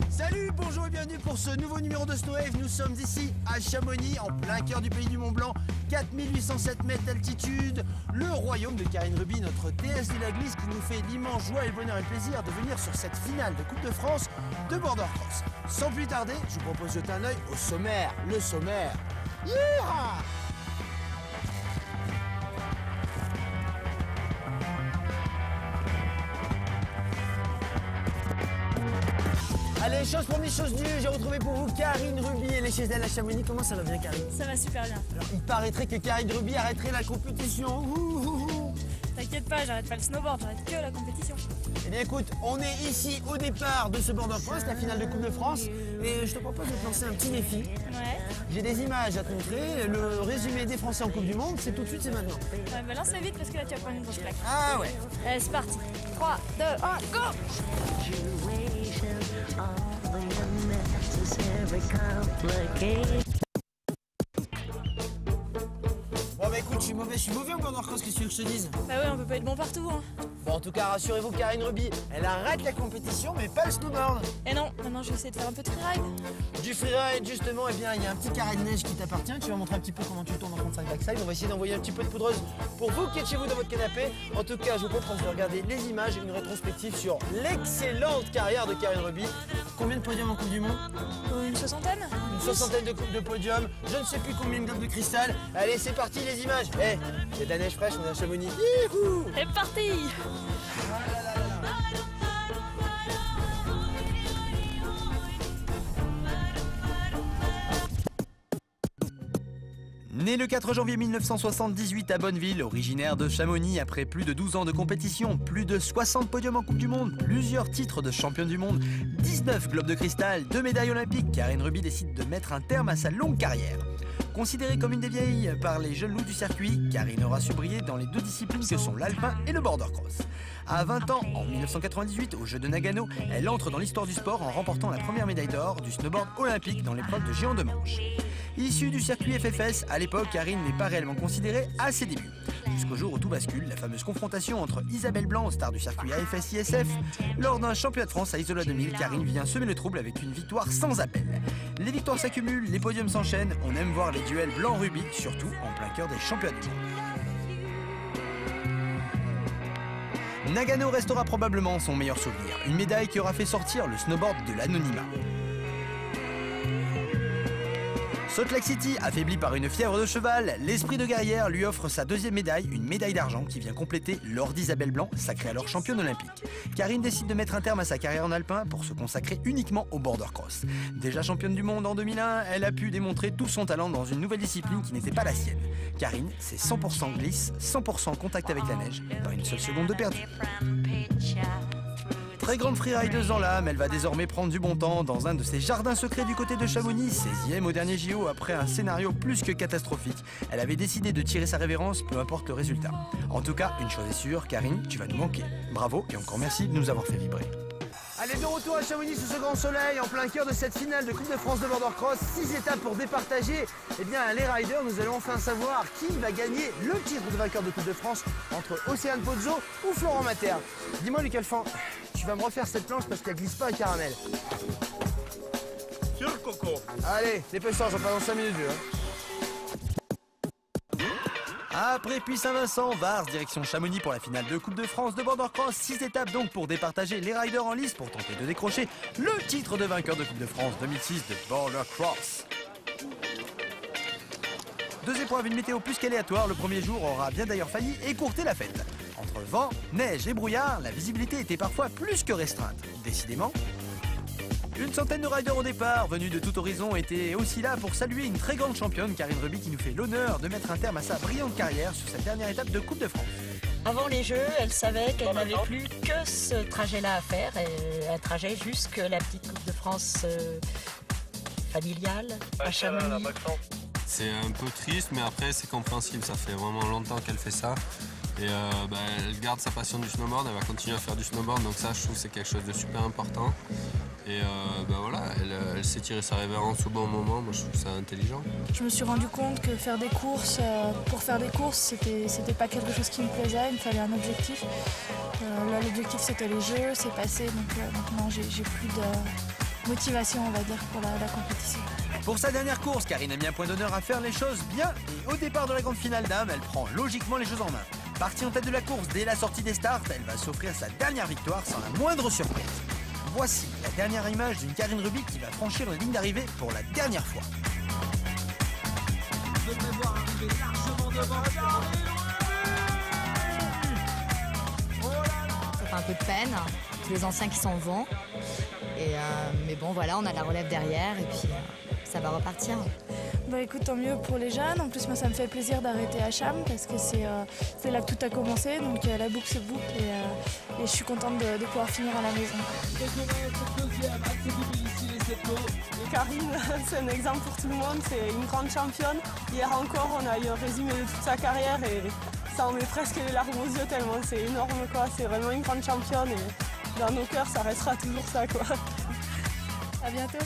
Salut, bonjour et bienvenue pour ce nouveau numéro de Snowwave. Nous sommes ici à Chamonix, en plein cœur du pays du Mont Blanc, 4807 mètres d'altitude, le royaume de Karine Ruby, notre déesse de la glisse qui nous fait l'immense joie et bonheur et plaisir de venir sur cette finale de Coupe de France de border cross. Sans plus tarder, je vous propose de jeter un œil au sommaire, le sommaire. Yeeha! Allez, chose première, chose due, j'ai retrouvé pour vous Karine Ruby, elle est chez elle à Chamonix. Comment ça va bien, Karine? Ça va super bien. Alors, il paraîtrait que Karine Ruby arrêterait la compétition. T'inquiète pas, j'arrête pas le snowboard, j'arrête que la compétition. Eh bien écoute, on est ici au départ de ce border cross, la finale de Coupe de France, et je te propose de te lancer un petit défi. Ouais. J'ai des images à te montrer, le résumé des Français en Coupe du Monde, c'est tout de suite, c'est maintenant. Ouais, bah lance vite parce que là tu vas prendre une grosse claque. Ah ouais. Allez, c'est parti. 3, 2, 1, go! Bon bah écoute, je suis mauvais en border cross, qu'est-ce que tu veux que je te dise? Bah ouais, on peut pas être bon partout, hein. Bon, en tout cas, rassurez-vous, Karine Ruby, elle arrête la compétition, mais pas le snowboard. Et non, maintenant je vais essayer de faire un peu de freeride. Du freeride, justement, eh bien, il y a un petit carré de neige qui t'appartient. Tu vas montrer un petit peu comment tu tournes en 35 backside. On va essayer d'envoyer un petit peu de poudreuse pour vous qui êtes chez vous dans votre canapé. En tout cas, je vous propose de regarder les images et une rétrospective sur l'excellente carrière de Karine Ruby. Combien de podiums en Coupe du Monde? Une soixantaine? Une soixantaine de podiums. Je ne sais plus combien de globes de cristal. Allez, c'est parti, les images. Eh, c'est de la neige fraîche, on est à Chamonix. Youhou! C'est parti! Né le 4 janvier 1978 à Bonneville, originaire de Chamonix, après plus de 12 ans de compétition, plus de 60 podiums en Coupe du Monde, plusieurs titres de championne du monde, 19 globes de cristal, 2 médailles olympiques, Karine Ruby décide de mettre un terme à sa longue carrière. Considérée comme une des vieilles par les jeunes loups du circuit, Karine aura su briller dans les deux disciplines que sont l'alpin et le border cross. À 20 ans, en 1998, aux Jeux de Nagano, elle entre dans l'histoire du sport en remportant la première médaille d'or du snowboard olympique dans l'épreuve de géant de manche. Issue du circuit FFS, à l'époque, Karine n'est pas réellement considérée à ses débuts. Jusqu'au jour où tout bascule, la fameuse confrontation entre Isabelle Blanc, star du circuit AFS-ISF. Lors d'un championnat de France à Isola 2000, Karine vient semer le trouble avec une victoire sans appel. Les victoires s'accumulent, les podiums s'enchaînent, on aime voir les duels Blanc-Ruby, surtout en plein cœur des championnats du monde. Nagano restera probablement son meilleur souvenir, une médaille qui aura fait sortir le snowboard de l'anonymat. Salt Lake City, affaibli par une fièvre de cheval, l'esprit de guerrière lui offre sa deuxième médaille, une médaille d'argent qui vient compléter l'or d'Isabelle Blanc, sacrée alors championne olympique. Karine décide de mettre un terme à sa carrière en alpin pour se consacrer uniquement au border cross. Déjà championne du monde en 2001, elle a pu démontrer tout son talent dans une nouvelle discipline qui n'était pas la sienne. Karine, c'est 100% glisse, 100% contact avec la neige, pas une seule seconde de perdu. Très grande freerideuse dans l'âme, elle va désormais prendre du bon temps dans un de ses jardins secrets du côté de Chamonix, 16e au dernier JO après un scénario plus que catastrophique. Elle avait décidé de tirer sa révérence, peu importe le résultat. En tout cas, une chose est sûre, Karine, tu vas nous manquer. Bravo et encore merci de nous avoir fait vibrer. Allez, de retour à Chamonix sous ce grand soleil, en plein cœur de cette finale de Coupe de France de border cross. 6 étapes pour départager les riders. Nous allons enfin savoir qui va gagner le titre de vainqueur de Coupe de France entre Océane Pozzo ou Florent Mater. Dis-moi, Lucas Alphand, tu vas me refaire cette planche parce qu'elle glisse pas à caramel. Sur le coco. Allez, dépêche-toi, j'en parle dans 5 minutes. Après puis Saint-Vincent, Vars, direction Chamonix pour la finale de Coupe de France de border cross. 6 étapes donc pour départager les riders en lice pour tenter de décrocher le titre de vainqueur de Coupe de France 2006 de border cross. 2 épreuves, une météo plus qu'aléatoire. Le premier jour aura bien d'ailleurs failli écourter la fête. Entre vent, neige et brouillard, la visibilité était parfois plus que restreinte. Décidément, une centaine de riders au départ, venus de tout horizon, étaient aussi là pour saluer une très grande championne, Karine Ruby, qui nous fait l'honneur de mettre un terme à sa brillante carrière sur sa dernière étape de Coupe de France. Avant les Jeux, elle savait qu'elle n'avait plus que ce trajet-là à faire, un trajet jusque la petite Coupe de France familiale à Chamonix. C'est un peu triste, mais après c'est compréhensible, ça fait vraiment longtemps qu'elle fait ça. Et elle garde sa passion du snowboard, elle va continuer à faire du snowboard, donc ça je trouve que c'est quelque chose de super important. Et voilà, elle s'est tirée sa révérence au bon moment, moi je trouve ça intelligent. Je me suis rendu compte que faire des courses, pour faire des courses, c'était pas quelque chose qui me plaisait, il me fallait un objectif. Là l'objectif c'était les jeux, c'est passé, donc maintenant j'ai plus de motivation on va dire pour la compétition. Pour sa dernière course, Karine a mis un point d'honneur à faire les choses bien et au départ de la grande finale dames, elle prend logiquement les choses en main. Partie en tête de la course dès la sortie des starts, elle va s'offrir sa dernière victoire sans la moindre surprise. Voici la dernière image d'une Karine Ruby qui va franchir la ligne d'arrivée pour la dernière fois. Ça fait un peu de peine, tous les anciens qui s'en vont. Mais bon voilà, on a la relève derrière et puis ça va repartir. Bah écoute, tant mieux pour les jeunes. En plus moi ça me fait plaisir d'arrêter à Cham parce que c'est là que tout a commencé. Donc la boucle se boucle et je suis contente de pouvoir finir à la maison. Karine, c'est un exemple pour tout le monde, c'est une grande championne. Hier encore, on a eu un résumé de toute sa carrière et ça en met presque les larmes aux yeux tellement c'est énorme quoi. C'est vraiment une grande championne et dans nos cœurs, ça restera toujours ça quoi. À bientôt.